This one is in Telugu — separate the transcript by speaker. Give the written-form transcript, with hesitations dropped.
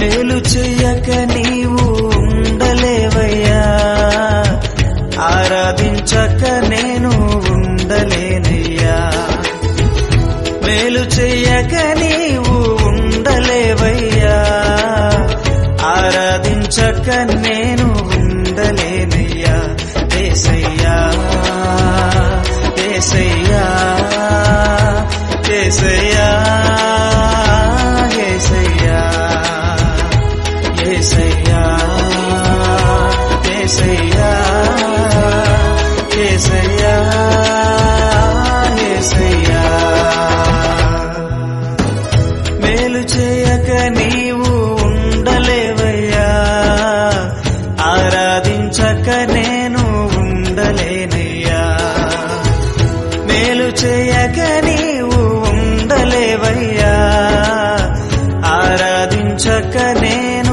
Speaker 1: మేలు చెయ్యక నీవు ఉండలేవయ్యా, ఆరాధించక నేను ఉండలేనయ్యా. మేలు చెయ్యక నీవు ఉండలేవయ్యా, ఆరాధించక నేను ఉండలేనయ్యా. యేసయ్యా యేసయ్యా యేసయ్యా యేసయ్యా యేసయ్యా యేసయ్యా యేసయ్యా యేసయ్యా. మేలు చేయక నీవు ఉండలేవయ్యా, ఆరాధించక నేను ఉండలేనయ్యా. మేలు చేయక నీవు ఉండలేవయ్యా, ఆరాధించక నేను